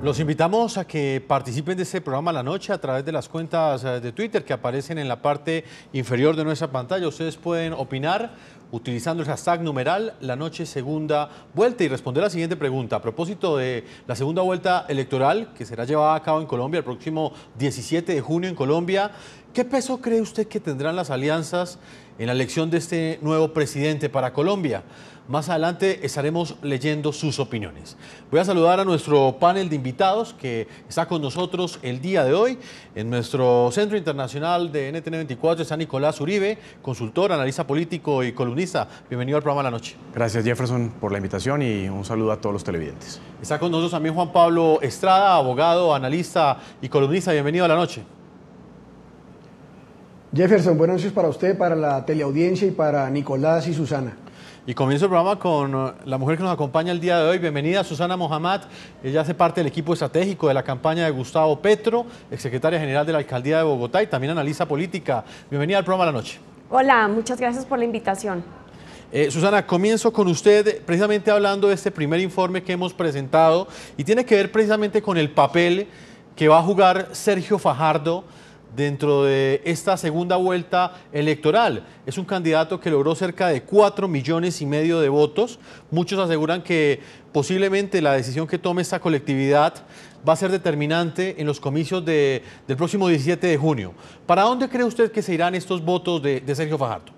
Los invitamos a que participen de este programa La Noche a través de las cuentas de Twitter que aparecen en la parte inferior de nuestra pantalla. Ustedes pueden opinar utilizando el hashtag numeral La Noche Segunda Vuelta y responder la siguiente pregunta. A propósito de la segunda vuelta electoral que será llevada a cabo en Colombia el próximo 17 de junio en Colombia, ¿qué peso cree usted que tendrán las alianzas en la elección de este nuevo presidente para Colombia? Más adelante estaremos leyendo sus opiniones. Voy a saludar a nuestro panel de invitados que está con nosotros el día de hoy. En nuestro Centro Internacional de NTN 24 está Nicolás Uribe, consultor, analista político y columnista. Bienvenido al programa La Noche. Gracias, Jefferson, por la invitación y un saludo a todos los televidentes. Está con nosotros también Juan Pablo Estrada, abogado, analista y columnista. Bienvenido a La Noche. Jefferson, buenas noches para usted, para la teleaudiencia y para Nicolás y Susana. Y comienzo el programa con la mujer que nos acompaña el día de hoy. Bienvenida, Susana Mohamed. Ella hace parte del equipo estratégico de la campaña de Gustavo Petro, exsecretaria general de la Alcaldía de Bogotá y también analista política. Bienvenida al programa La Noche. Hola, muchas gracias por la invitación. Susana, comienzo con usted precisamente hablando de este primer informe que hemos presentado y tiene que ver precisamente con el papel que va a jugar Sergio Fajardo dentro de esta segunda vuelta electoral. Es un candidato que logró cerca de 4,5 millones de votos. Muchos aseguran que posiblemente la decisión que tome esta colectividad va a ser determinante en los comicios del próximo 17 de junio. ¿Para dónde cree usted que se irán estos votos de Sergio Fajardo?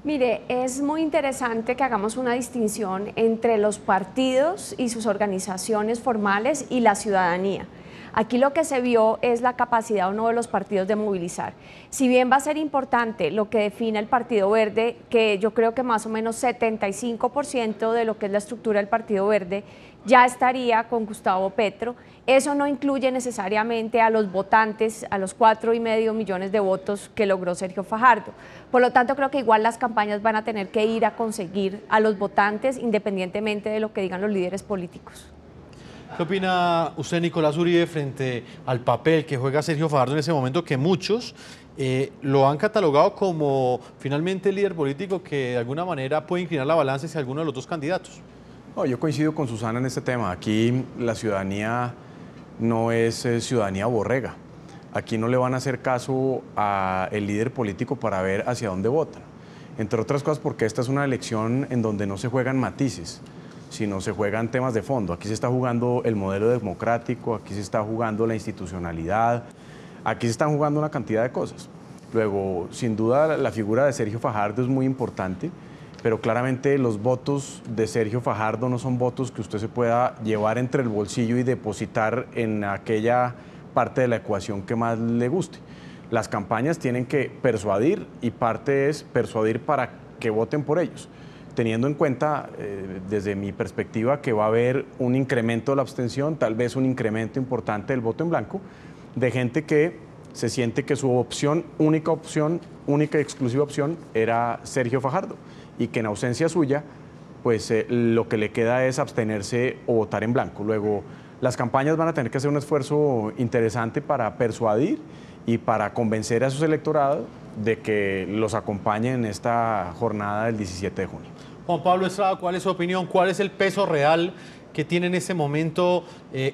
Mire, es muy interesante que hagamos una distinción entre los partidos y sus organizaciones formales y la ciudadanía. Aquí lo que se vio es la capacidad o no de los partidos de movilizar. Si bien va a ser importante lo que define el Partido Verde, que yo creo que más o menos 75% de lo que es la estructura del Partido Verde ya estaría con Gustavo Petro, eso no incluye necesariamente a los votantes, a los 4,5 millones de votos que logró Sergio Fajardo. Por lo tanto, creo que igual las campañas van a tener que ir a conseguir a los votantes independientemente de lo que digan los líderes políticos. ¿Qué opina usted, Nicolás Uribe, frente al papel que juega Sergio Fajardo en ese momento que muchos lo han catalogado como finalmente el líder político que de alguna manera puede inclinar la balanza hacia alguno de los dos candidatos? No, yo coincido con Susana en este tema. Aquí la ciudadanía no es ciudadanía borrega. Aquí no le van a hacer caso al líder político para ver hacia dónde votan. Entre otras cosas porque esta es una elección en donde no se juegan matices, sino se juegan temas de fondo. Aquí se está jugando el modelo democrático, aquí se está jugando la institucionalidad, aquí se están jugando una cantidad de cosas. Luego, sin duda, la figura de Sergio Fajardo es muy importante, pero claramente los votos de Sergio Fajardo no son votos que usted se pueda llevar entre el bolsillo y depositar en aquella parte de la ecuación que más le guste. Las campañas tienen que persuadir y parte es persuadir para que voten por ellos, teniendo en cuenta, desde mi perspectiva, que va a haber un incremento de la abstención, tal vez un incremento importante del voto en blanco, de gente que se siente que su única y exclusiva opción era Sergio Fajardo, y que en ausencia suya, pues lo que le queda es abstenerse o votar en blanco. Luego, las campañas van a tener que hacer un esfuerzo interesante para persuadir y para convencer a sus electorados de que los acompañen en esta jornada del 17 de junio. Juan Pablo Estrada, ¿cuál es su opinión? ¿Cuál es el peso real que tiene en este momento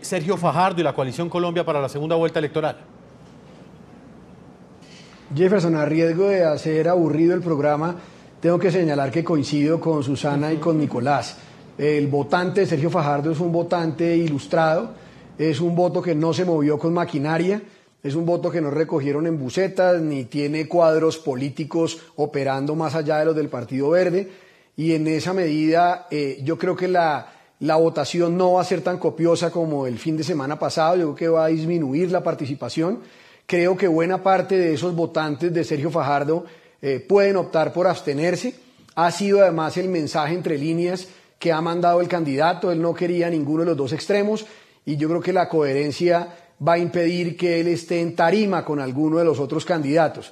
Sergio Fajardo y la Coalición Colombia para la segunda vuelta electoral? Jefferson, a riesgo de hacer aburrido el programa, tengo que señalar que coincido con Susana y con Nicolás. El votante de Sergio Fajardo es un votante ilustrado, es un voto que no se movió con maquinaria, es un voto que no recogieron en bucetas, ni tiene cuadros políticos operando más allá de los del Partido Verde, y en esa medida yo creo que la votación no va a ser tan copiosa como el fin de semana pasado, yo creo que va a disminuir la participación. Creo que buena parte de esos votantes de Sergio Fajardo pueden optar por abstenerse. Ha sido además el mensaje entre líneas que ha mandado el candidato, él no quería ninguno de los dos extremos, y yo creo que la coherencia va a impedir que él esté en tarima con alguno de los otros candidatos.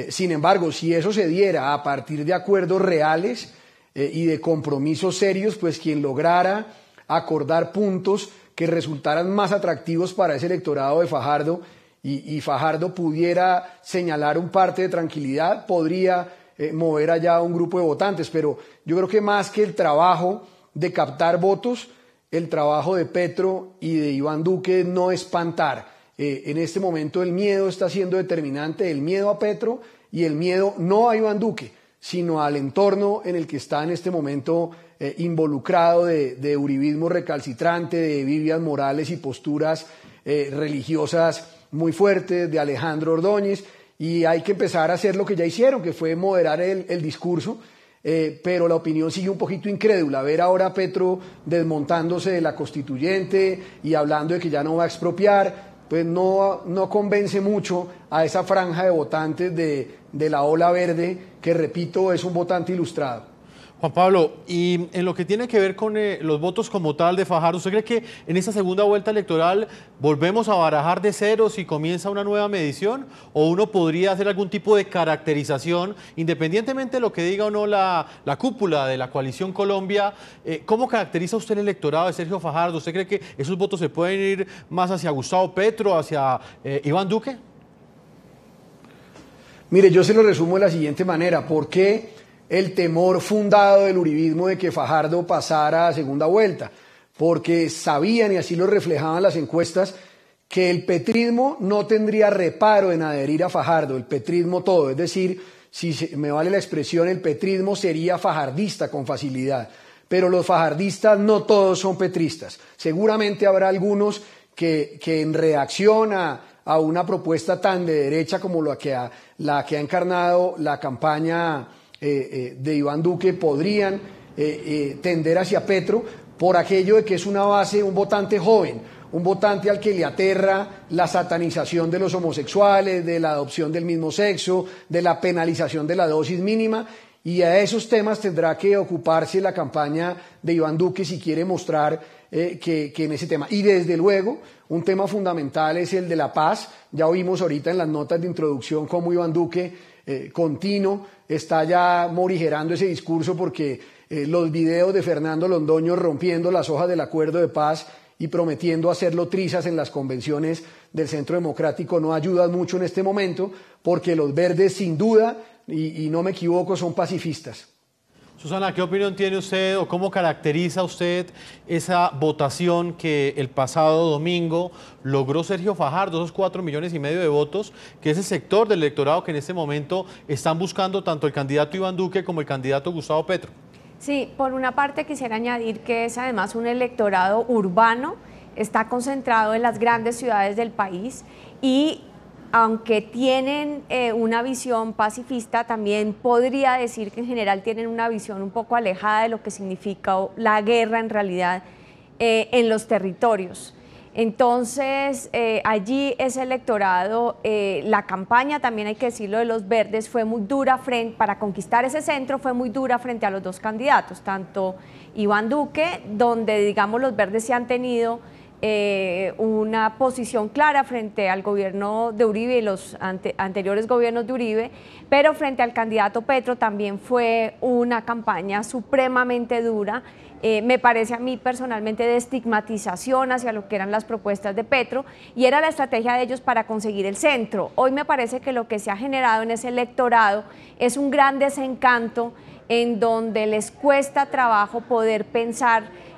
Sin embargo, si eso se diera a partir de acuerdos reales y de compromisos serios, pues quien lograra acordar puntos que resultaran más atractivos para ese electorado de Fajardo y Fajardo pudiera señalar un parte de tranquilidad, podría mover allá a un grupo de votantes. Pero yo creo que más que el trabajo de captar votos, el trabajo de Petro y de Iván Duque no espantar. En este momento el miedo está siendo determinante, el miedo a Petro y el miedo no a Iván Duque, sino al entorno en el que está en este momento involucrado de uribismo recalcitrante, de Vivian Morales y posturas religiosas muy fuertes, de Alejandro Ordóñez, y hay que empezar a hacer lo que ya hicieron, que fue moderar el discurso, pero la opinión sigue un poquito incrédula. Ver ahora a Petro desmontándose de la constituyente y hablando de que ya no va a expropiar, pues no convence mucho a esa franja de votantes de la ola verde, que repito, es un votante ilustrado. Juan Pablo, y en lo que tiene que ver con los votos como tal de Fajardo, ¿usted cree que en esta segunda vuelta electoral volvemos a barajar de ceros y comienza una nueva medición? ¿O uno podría hacer algún tipo de caracterización, independientemente de lo que diga o no la cúpula de la Coalición Colombia? ¿Cómo caracteriza usted el electorado de Sergio Fajardo? ¿Usted cree que esos votos se pueden ir más hacia Gustavo Petro, hacia Iván Duque? Mire, yo se lo resumo de la siguiente manera. ¿Por qué el temor fundado del uribismo de que Fajardo pasara a segunda vuelta? Porque sabían, y así lo reflejaban las encuestas, que el petrismo no tendría reparo en adherir a Fajardo, el petrismo todo. Es decir, si me vale la expresión, el petrismo sería fajardista con facilidad. Pero los fajardistas no todos son petristas. Seguramente habrá algunos que en reacción a una propuesta tan de derecha como la que ha encarnado la campaña de Iván Duque podrían tender hacia Petro por aquello de que es una base, un votante joven, un votante al que le aterra la satanización de los homosexuales, de la adopción del mismo sexo, de la penalización de la dosis mínima, y a esos temas tendrá que ocuparse la campaña de Iván Duque si quiere mostrar que en ese tema. Y desde luego, un tema fundamental es el de la paz. Ya oímos ahorita en las notas de introducción cómo Iván Duque continuo está ya morigerando ese discurso, porque los videos de Fernando Londoño rompiendo las hojas del acuerdo de paz y prometiendo hacerlo trizas en las convenciones del Centro Democrático no ayudan mucho en este momento, porque los verdes sin duda, y no me equivoco, son pacifistas. Susana, ¿qué opinión tiene usted o cómo caracteriza usted esa votación que el pasado domingo logró Sergio Fajardo, esos 4,5 millones de votos, que es el sector del electorado que en este momento están buscando tanto el candidato Iván Duque como el candidato Gustavo Petro? Sí, por una parte quisiera añadir que es además un electorado urbano, está concentrado en las grandes ciudades del país y aunque tienen una visión pacifista, también podría decir que en general tienen una visión un poco alejada de lo que significa la guerra en realidad en los territorios. Entonces, allí ese electorado, la campaña, también hay que decirlo, de los verdes fue muy dura para conquistar ese centro, fue muy dura frente a los dos candidatos, tanto Iván Duque, donde digamos los verdes se han tenido una posición clara frente al gobierno de Uribe y los anteriores gobiernos de Uribe, pero frente al candidato Petro también fue una campaña supremamente dura. Me parece a mí personalmente de estigmatización hacia lo que eran las propuestas de Petro, y era la estrategia de ellos para conseguir el centro. Hoy me parece que lo que se ha generado en ese electorado es un gran desencanto en donde les cuesta trabajo poder pensar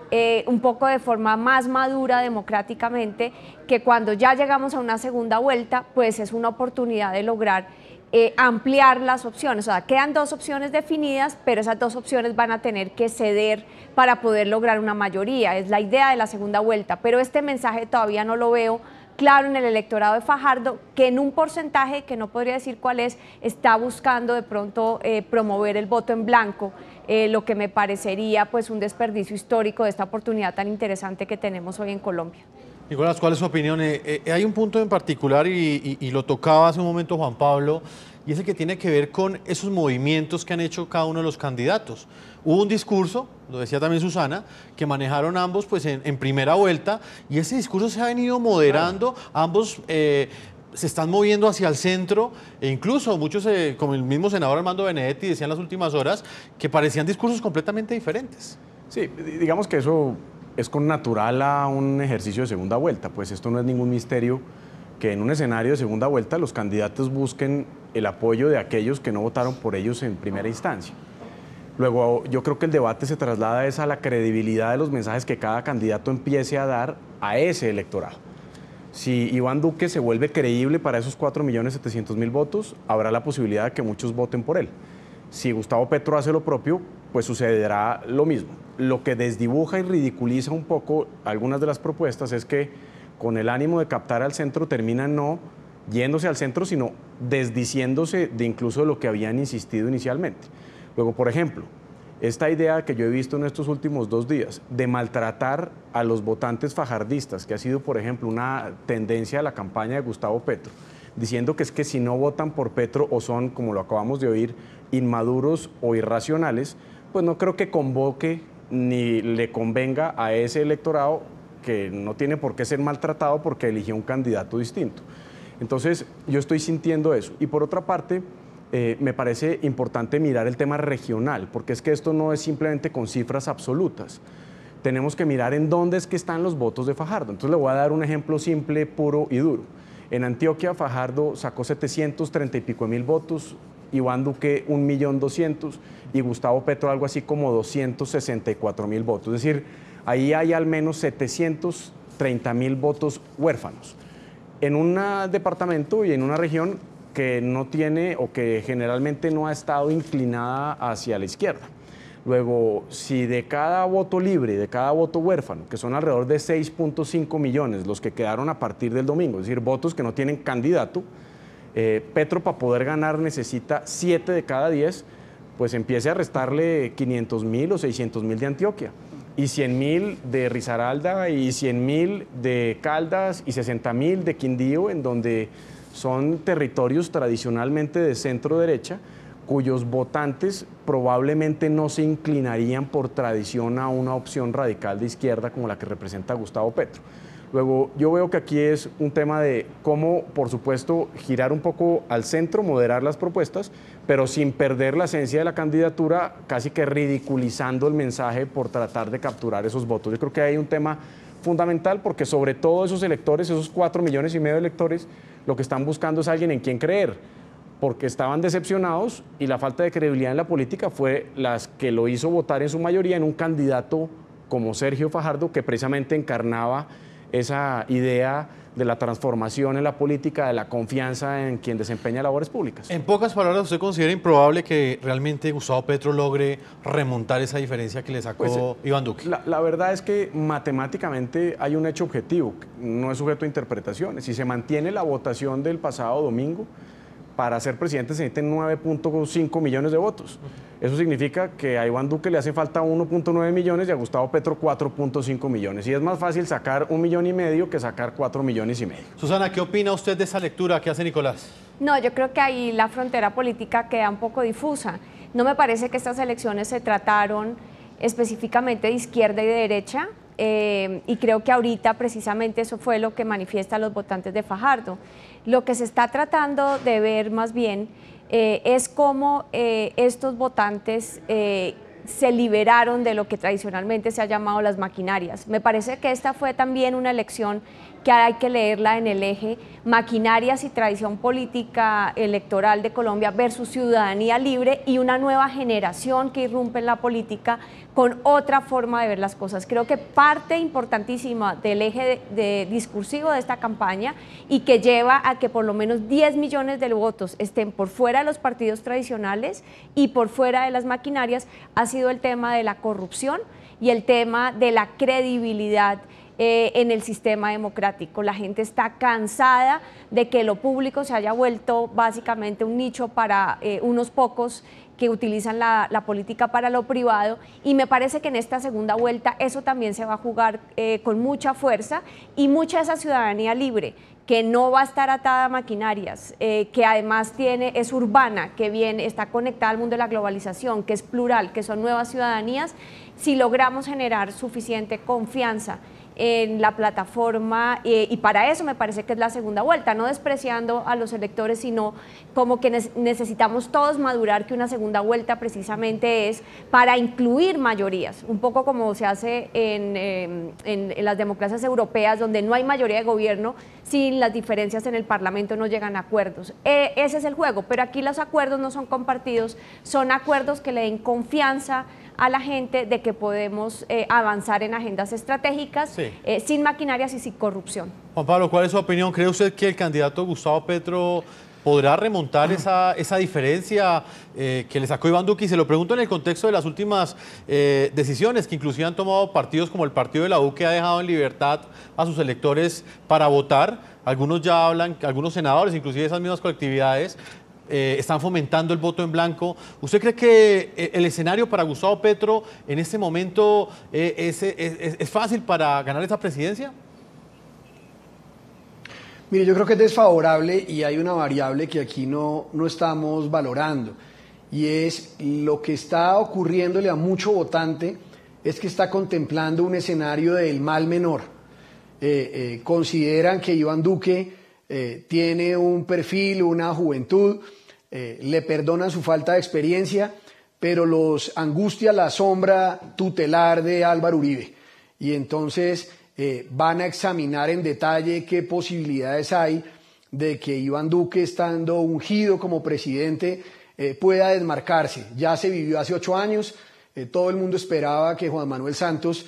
un poco de forma más madura democráticamente, que cuando ya llegamos a una segunda vuelta, pues es una oportunidad de lograr ampliar las opciones. O sea, quedan dos opciones definidas, pero esas dos opciones van a tener que ceder para poder lograr una mayoría. Es la idea de la segunda vuelta, pero este mensaje todavía no lo veo claro en el electorado de Fajardo, que en un porcentaje, que no podría decir cuál es, está buscando de pronto promover el voto en blanco, lo que me parecería pues un desperdicio histórico de esta oportunidad tan interesante que tenemos hoy en Colombia. Nicolás, ¿cuál es su opinión? Hay un punto en particular y lo tocaba hace un momento Juan Pablo, y es el que tiene que ver con esos movimientos que han hecho cada uno de los candidatos. Hubo un discurso, lo decía también Susana, que manejaron ambos pues en primera vuelta, y ese discurso se ha venido moderando, ambos se están moviendo hacia el centro, e incluso muchos, como el mismo senador Armando Benedetti, decían en las últimas horas que parecían discursos completamente diferentes. Sí, digamos que eso es con natural a un ejercicio de segunda vuelta, pues esto no es ningún misterio que en un escenario de segunda vuelta los candidatos busquen el apoyo de aquellos que no votaron por ellos en primera instancia. Luego, yo creo que el debate se traslada a la credibilidad de los mensajes que cada candidato empiece a dar a ese electorado. Si Iván Duque se vuelve creíble para esos 4.700.000 votos, habrá la posibilidad de que muchos voten por él. Si Gustavo Petro hace lo propio, pues sucederá lo mismo. Lo que desdibuja y ridiculiza un poco algunas de las propuestas es que con el ánimo de captar al centro terminan no yéndose al centro, sino desdiciéndose de incluso de lo que habían insistido inicialmente. Luego, por ejemplo, esta idea que yo he visto en estos últimos 2 días de maltratar a los votantes fajardistas, que ha sido, por ejemplo, una tendencia de la campaña de Gustavo Petro, diciendo que es que si no votan por Petro o son, como lo acabamos de oír, inmaduros o irracionales, pues no creo que convoque ni le convenga a ese electorado que no tiene por qué ser maltratado porque eligió un candidato distinto. Entonces, yo estoy sintiendo eso. Y por otra parte, me parece importante mirar el tema regional, porque es que esto no es simplemente con cifras absolutas. Tenemos que mirar en dónde es que están los votos de Fajardo. Entonces le voy a dar un ejemplo simple, puro y duro. En Antioquia, Fajardo sacó 730 y pico mil votos, Iván Duque 1.200.000 y Gustavo Petro algo así como 264.000 votos. Es decir, ahí hay al menos 730.000 votos huérfanos. En un departamento y en una región que no tiene o que generalmente no ha estado inclinada hacia la izquierda. Luego, si de cada voto libre, de cada voto huérfano, que son alrededor de 6.5 millones los que quedaron a partir del domingo, es decir, votos que no tienen candidato, Petro para poder ganar necesita 7 de cada 10, pues empiece a restarle 500.000 o 600.000 de Antioquia, y 100.000 de Risaralda, y 100.000 de Caldas, y 60.000 de Quindío, en donde son territorios tradicionalmente de centro-derecha, cuyos votantes probablemente no se inclinarían por tradición a una opción radical de izquierda como la que representa Gustavo Petro. Luego, yo veo que aquí es un tema de cómo, por supuesto, girar un poco al centro, moderar las propuestas, pero sin perder la esencia de la candidatura, casi que ridiculizando el mensaje por tratar de capturar esos votos. Yo creo que hay un tema fundamental porque sobre todo esos electores, esos 4,5 millones de electores, lo que están buscando es alguien en quien creer, porque estaban decepcionados y la falta de credibilidad en la política fue las que lo hizo votar en su mayoría en un candidato como Sergio Fajardo, que precisamente encarnaba esa idea de la transformación en la política, de la confianza en quien desempeña labores públicas. En pocas palabras, ¿usted considera improbable que realmente Gustavo Petro logre remontar esa diferencia que le sacó Iván Duque? La verdad es que matemáticamente hay un hecho objetivo, no es sujeto a interpretaciones. Si se mantiene la votación del pasado domingo, para ser presidente se necesitan 9.5 millones de votos. Eso significa que a Iván Duque le hace falta 1.9 millones y a Gustavo Petro 4.5 millones. Y es más fácil sacar 1,5 millones que sacar 4,5 millones. Susana, ¿qué opina usted de esa lectura que hace Nicolás? No, yo creo que ahí la frontera política queda un poco difusa. No me parece que estas elecciones se trataron específicamente de izquierda y de derecha. Y creo que ahorita precisamente eso fue lo que manifiestan los votantes de Fajardo. Lo que se está tratando de ver más bien es cómo estos votantes se liberaron de lo que tradicionalmente se ha llamado las maquinarias. Me parece que esta fue también una elección que hay que leerla en el eje maquinarias y tradición política electoral de Colombia versus ciudadanía libre y una nueva generación que irrumpe en la política con otra forma de ver las cosas. Creo que parte importantísima del eje discursivo de esta campaña y que lleva a que por lo menos 10 millones de votos estén por fuera de los partidos tradicionales y por fuera de las maquinarias ha sido el tema de la corrupción y el tema de la credibilidad en el sistema democrático. La gente está cansada de que lo público se haya vuelto básicamente un nicho para unos pocos que utilizan la política para lo privado, y me parece que en esta segunda vuelta eso también se va a jugar con mucha fuerza, y mucha de esa ciudadanía libre que no va a estar atada a maquinarias, que además es urbana, que está conectada al mundo de la globalización, que es plural, que son nuevas ciudadanías. Si logramos generar suficiente confianza en la plataforma y para eso me parece que es la segunda vuelta, no despreciando a los electores, sino como que necesitamos todos madurar que una segunda vuelta precisamente es para incluir mayorías, un poco como se hace en las democracias europeas, donde no hay mayoría de gobierno, sin las diferencias en el Parlamento no llegan a acuerdos. Ese es el juego, pero aquí los acuerdos no son compartidos, son acuerdos que le den confianza a la gente de que podemos avanzar en agendas estratégicas, sí, sin maquinarias y sin corrupción. Juan Pablo, ¿cuál es su opinión? ¿Cree usted que el candidato Gustavo Petro podrá remontar esa diferencia que le sacó Iván Duque? Y se lo pregunto en el contexto de las últimas decisiones que inclusive han tomado partidos como el partido de la U, que ha dejado en libertad a sus electores para votar. Algunos ya hablan, algunos senadores, inclusive esas mismas colectividades, están fomentando el voto en blanco. ¿Usted cree que el escenario para Gustavo Petro en este momento es fácil para ganar esa presidencia? Mire, yo creo que es desfavorable y hay una variable que aquí no estamos valorando, y es lo que está ocurriéndole a mucho votante, es que está contemplando un escenario del mal menor. Consideran que Iván Duque tiene un perfil, una juventud, le perdonan su falta de experiencia, pero los angustia la sombra tutelar de Álvaro Uribe. Y entonces van a examinar en detalle qué posibilidades hay de que Iván Duque, estando ungido como presidente, pueda desmarcarse. Ya se vivió hace 8 años, todo el mundo esperaba que Juan Manuel Santos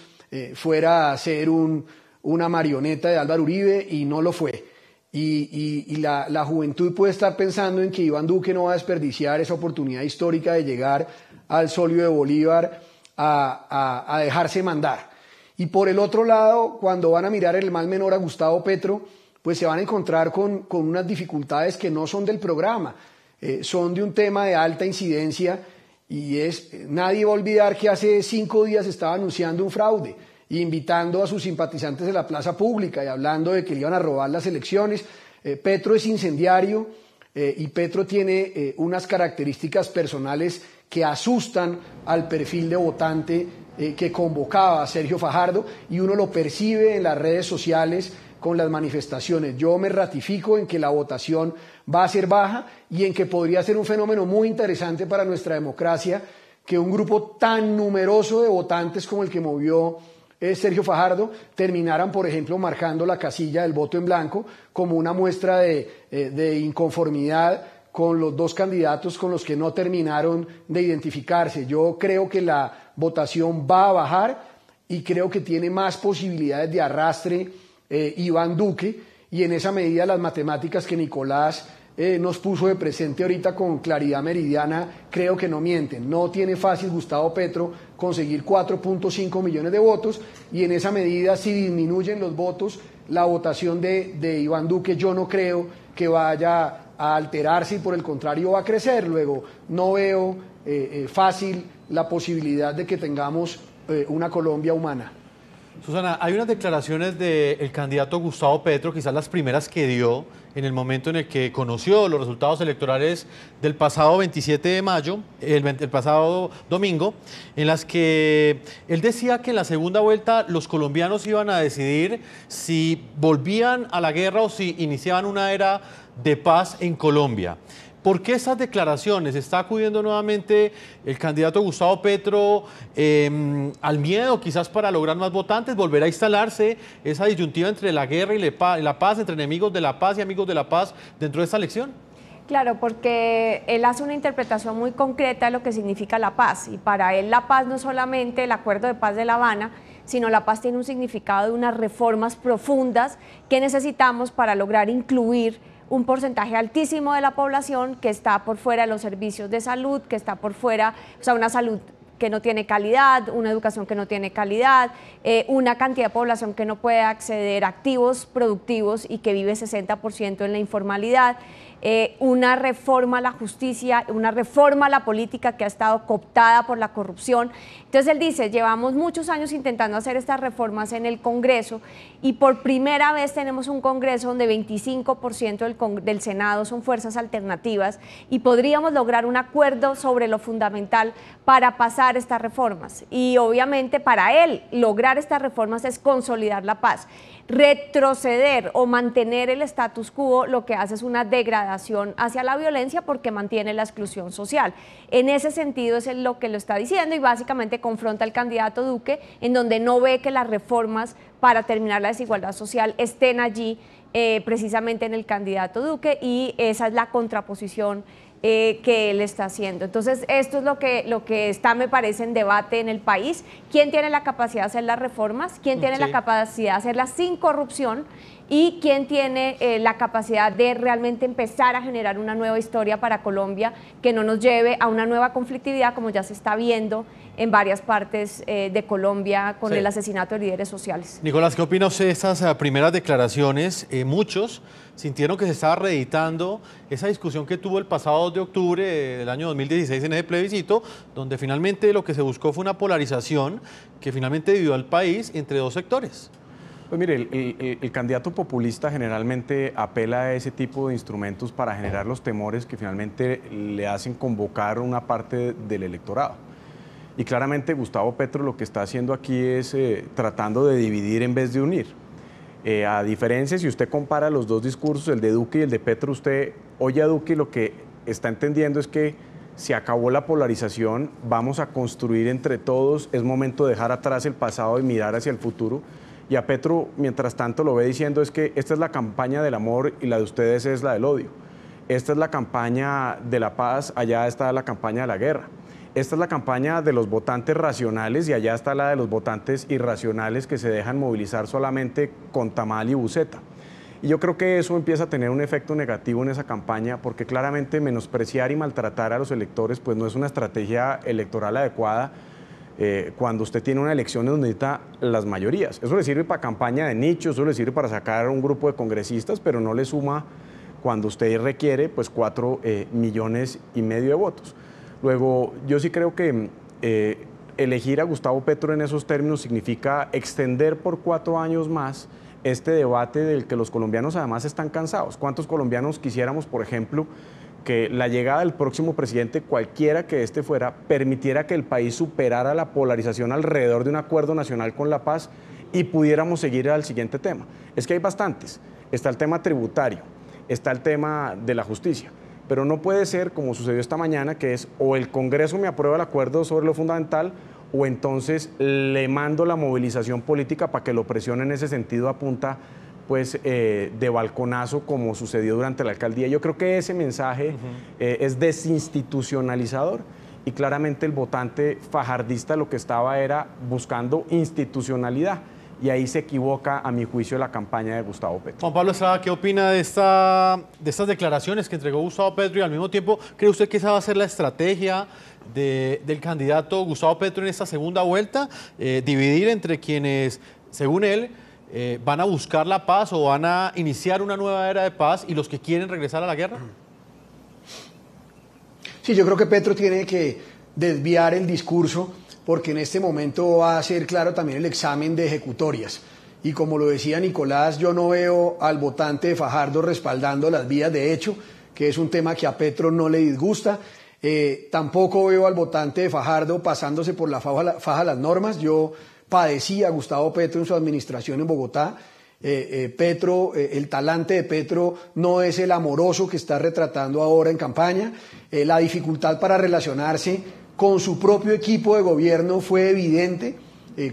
fuera a ser una marioneta de Álvaro Uribe, y no lo fue. Y la juventud puede estar pensando en que Iván Duque no va a desperdiciar esa oportunidad histórica de llegar al solio de Bolívar a dejarse mandar. Y por el otro lado, cuando van a mirar el mal menor a Gustavo Petro, pues se van a encontrar con unas dificultades que no son del programa, son de un tema de alta incidencia, y nadie va a olvidar que hace 5 días estaba anunciando un fraude, invitando a sus simpatizantes de la plaza pública y hablando de que le iban a robar las elecciones. Petro es incendiario y Petro tiene unas características personales que asustan al perfil de votante que convocaba a Sergio Fajardo, y uno lo percibe en las redes sociales con las manifestaciones. Yo me ratifico en que la votación va a ser baja y en que podría ser un fenómeno muy interesante para nuestra democracia que un grupo tan numeroso de votantes como el que movió Sergio Fajardo terminaran, por ejemplo, marcando la casilla del voto en blanco como una muestra de inconformidad con los 2 candidatos con los que no terminaron de identificarse. Yo creo que la votación va a bajar y creo que tiene más posibilidades de arrastre Iván Duque, y en esa medida las matemáticas que Nicolás nos puso de presente ahorita con claridad meridiana creo que no mienten. No tiene fácil Gustavo Petro conseguir 4.5 millones de votos, y en esa medida, si disminuyen los votos, la votación de Iván Duque yo no creo que vaya a alterarse, y por el contrario va a crecer. Luego no veo fácil la posibilidad de que tengamos una Colombia humana. Susana, hay unas declaraciones del candidato Gustavo Petro, quizás las primeras que dio en el momento en el que conoció los resultados electorales del pasado 27 de mayo, el pasado domingo, en las que él decía que en la segunda vuelta los colombianos iban a decidir si volvían a la guerra o si iniciaban una era de paz en Colombia. ¿Por qué esas declaraciones? ¿Está acudiendo nuevamente el candidato Gustavo Petro al miedo, quizás para lograr más votantes? ¿Volverá a instalarse esa disyuntiva entre la guerra y la paz, entre enemigos de la paz y amigos de la paz dentro de esta elección? Claro, porque él hace una interpretación muy concreta de lo que significa la paz, y para él la paz no es solamente el acuerdo de paz de La Habana, sino la paz tiene un significado de unas reformas profundas que necesitamos para lograr incluir un porcentaje altísimo de la población que está por fuera de los servicios de salud, que está por fuera, o sea, una salud que no tiene calidad, una educación que no tiene calidad, una cantidad de población que no puede acceder a activos productivos y que vive 60% en la informalidad. una reforma a la justicia, una reforma a la política que ha estado cooptada por la corrupción. Entonces él dice, llevamos muchos años intentando hacer estas reformas en el Congreso y por primera vez tenemos un Congreso donde 25% del Senado son fuerzas alternativas y podríamos lograr un acuerdo sobre lo fundamental para pasar estas reformas. Y obviamente para él lograr estas reformas es consolidar la paz. Retroceder o mantener el status quo lo que hace es una degradación hacia la violencia porque mantiene la exclusión social. En ese sentido es lo que lo está diciendo y básicamente confronta al candidato Duque en donde no ve que las reformas para terminar la desigualdad social estén allí precisamente en el candidato Duque y esa es la contraposición que él está haciendo. Entonces, esto es lo que está, me parece, en debate en el país. ¿Quién tiene la capacidad de hacer las reformas? ¿Quién tiene la capacidad de hacerlas sin corrupción? ¿Y quién tiene la capacidad de realmente empezar a generar una nueva historia para Colombia que no nos lleve a una nueva conflictividad como ya se está viendo en varias partes de Colombia con el asesinato de líderes sociales? Nicolás, ¿qué opina usted de estas primeras declaraciones? Muchos sintieron que se estaba reeditando esa discusión que tuvo el pasado 2 de octubre del año 2016 en ese plebiscito, donde finalmente lo que se buscó fue una polarización que finalmente dividió al país entre dos sectores. Pues mire, el candidato populista generalmente apela a ese tipo de instrumentos para generar los temores que finalmente le hacen convocar una parte del electorado. Y claramente Gustavo Petro lo que está haciendo aquí es tratando de dividir en vez de unir. A diferencia, si usted compara los dos discursos, el de Duque y el de Petro, usted oye a Duque y lo que está entendiendo es que se acabó la polarización, vamos a construir entre todos, es momento de dejar atrás el pasado y mirar hacia el futuro. Y a Petro, mientras tanto, lo ve diciendo es que esta es la campaña del amor y la de ustedes es la del odio. Esta es la campaña de la paz, allá está la campaña de la guerra. Esta es la campaña de los votantes racionales y allá está la de los votantes irracionales que se dejan movilizar solamente con tamal y buceta. Y yo creo que eso empieza a tener un efecto negativo en esa campaña porque claramente menospreciar y maltratar a los electores pues no es una estrategia electoral adecuada cuando usted tiene una elección donde necesita las mayorías. Eso le sirve para campaña de nicho, eso le sirve para sacar a un grupo de congresistas, pero no le suma cuando usted requiere pues 4,5 millones de votos. Luego, yo sí creo que elegir a Gustavo Petro en esos términos significa extender por 4 años más este debate del que los colombianos además están cansados. ¿Cuántos colombianos quisiéramos, por ejemplo, que la llegada del próximo presidente, cualquiera que éste fuera, permitiera que el país superara la polarización alrededor de un acuerdo nacional con la paz y pudiéramos seguir al siguiente tema? Es que hay bastantes. Está el tema tributario, está el tema de la justicia, pero no puede ser como sucedió esta mañana, que es o el Congreso me aprueba el acuerdo sobre lo fundamental o entonces le mando la movilización política para que lo presione en ese sentido a punta pues, de balconazo como sucedió durante la alcaldía. Yo creo que ese mensaje es desinstitucionalizador y claramente el votante fajardista lo que estaba era buscando institucionalidad y ahí se equivoca, a mi juicio, la campaña de Gustavo Petro. Juan Pablo Estrada, ¿qué opina de estas declaraciones que entregó Gustavo Petro y al mismo tiempo cree usted que esa va a ser la estrategia del candidato Gustavo Petro en esta segunda vuelta? Dividir entre quienes, según él, van a buscar la paz o van a iniciar una nueva era de paz y los que quieren regresar a la guerra. Sí, yo creo que Petro tiene que desviar el discurso porque en este momento va a ser claro también el examen de ejecutorias. Y como lo decía Nicolás, yo no veo al votante de Fajardo respaldando las vías de hecho, que es un tema que a Petro no le disgusta. Tampoco veo al votante de Fajardo pasándose por la faja las normas. Yo padecí a Gustavo Petro en su administración en Bogotá. El talante de Petro no es el amoroso que está retratando ahora en campaña. La dificultad para relacionarse con su propio equipo de gobierno fue evidente.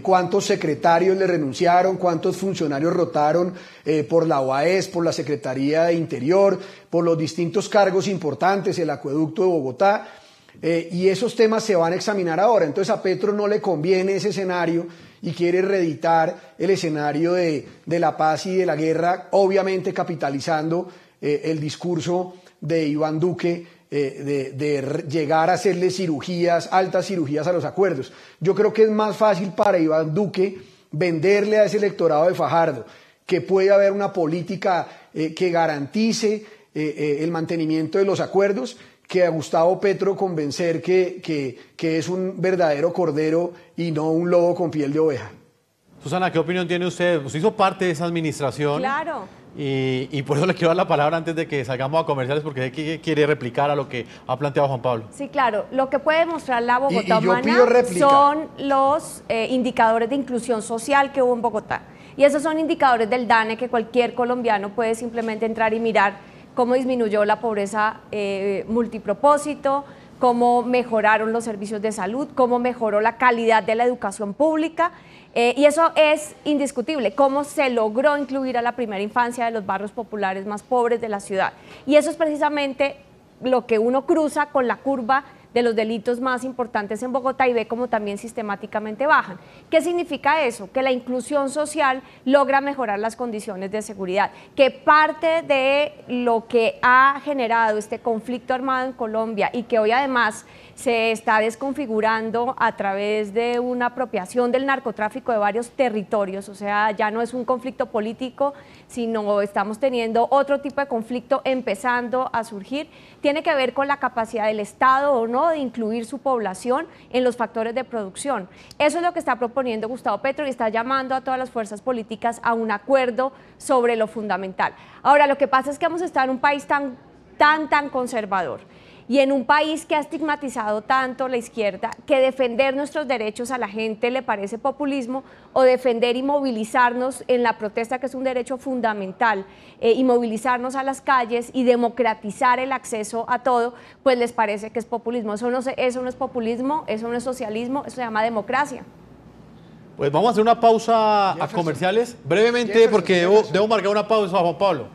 Cuántos secretarios le renunciaron, cuántos funcionarios rotaron por la OAS, por la Secretaría de Interior, por los distintos cargos importantes, el acueducto de Bogotá, y esos temas se van a examinar ahora. Entonces a Petro no le conviene ese escenario y quiere reeditar el escenario de la paz y de la guerra, obviamente capitalizando el discurso de Iván Duque, de llegar a hacerle cirugías, altas cirugías a los acuerdos. Yo creo que es más fácil para Iván Duque venderle a ese electorado de Fajardo que puede haber una política que garantice el mantenimiento de los acuerdos, que a Gustavo Petro convencer que es un verdadero cordero y no un lobo con piel de oveja. Susana, ¿qué opinión tiene usted? Usted hizo parte de esa administración. Claro. Y por eso le quiero dar la palabra antes de que salgamos a comerciales, porque quiere replicar a lo que ha planteado Juan Pablo. Sí, claro. Lo que puede mostrar la Bogotá yo Humana pido réplica. son los indicadores de inclusión social que hubo en Bogotá. Y esos son indicadores del DANE que cualquier colombiano puede simplemente entrar y mirar cómo disminuyó la pobreza multipropósito, cómo mejoraron los servicios de salud, cómo mejoró la calidad de la educación pública. Y eso es indiscutible, cómo se logró incluir a la primera infancia de los barrios populares más pobres de la ciudad. Y eso es precisamente lo que uno cruza con la curva de los delitos más importantes en Bogotá y ve cómo también sistemáticamente bajan. ¿Qué significa eso? Que la inclusión social logra mejorar las condiciones de seguridad, que parte de lo que ha generado este conflicto armado en Colombia y que hoy además se está desconfigurando a través de una apropiación del narcotráfico de varios territorios, o sea, ya no es un conflicto político, sino estamos teniendo otro tipo de conflicto empezando a surgir, tiene que ver con la capacidad del Estado o no de incluir su población en los factores de producción. Eso es lo que está proponiendo Gustavo Petro y está llamando a todas las fuerzas políticas a un acuerdo sobre lo fundamental. Ahora, lo que pasa es que vamos a estar en un país tan conservador y en un país que ha estigmatizado tanto la izquierda, que defender nuestros derechos a la gente le parece populismo, o defender y movilizarnos en la protesta, que es un derecho fundamental, y movilizarnos a las calles y democratizar el acceso a todo, pues les parece que es populismo. Eso no es populismo, eso no es socialismo, eso se llama democracia. Pues vamos a hacer una pausa a comerciales, brevemente, porque debo marcar una pausa a Juan Pablo.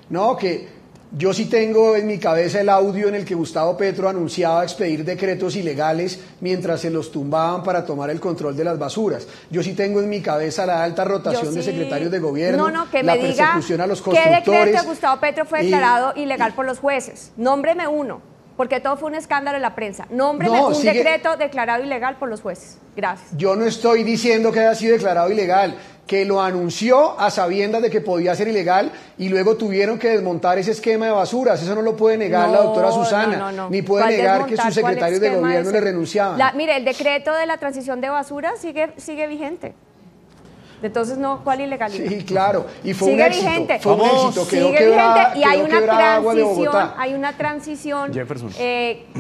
No, que yo sí tengo en mi cabeza el audio en el que Gustavo Petro anunciaba expedir decretos ilegales mientras se los tumbaban para tomar el control de las basuras. Yo sí tengo en mi cabeza la alta rotación de secretarios de gobierno, que la me persecución a los diga constructores. ¿qué decreto de Gustavo Petro fue declarado ilegal por los jueces? Nómbreme uno, porque todo fue un escándalo en la prensa. Nómbreme un decreto declarado ilegal por los jueces. Gracias. Yo no estoy diciendo que haya sido declarado ilegal, que lo anunció a sabiendas de que podía ser ilegal y luego tuvieron que desmontar ese esquema de basuras. Eso no lo puede negar la doctora Susana, ni puede negar que sus secretarios de gobierno le renunciaban. Mire, el decreto de la transición de basura sigue vigente. Entonces, no, ¿cuál ilegalidad? Sí, claro, y fue sigue un éxito. Vigente. Fue un éxito, sigue vigente y hay una transición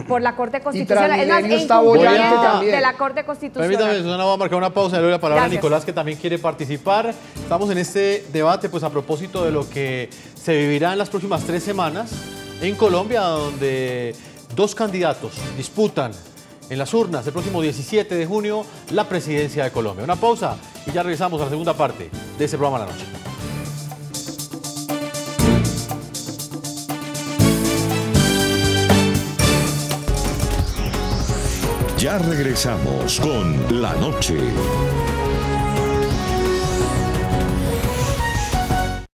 por la Corte Constitucional. Es más, de la Corte Constitucional. Permítame, Susana, voy a marcar una pausa y le doy la palabra a Nicolás, que también quiere participar. Estamos en este debate, pues a propósito de lo que se vivirá en las próximas 3 semanas en Colombia, donde 2 candidatos disputan en las urnas el próximo 17 de junio la presidencia de Colombia. Una pausa y ya regresamos a la segunda parte de este programa La Noche. Ya regresamos con La Noche.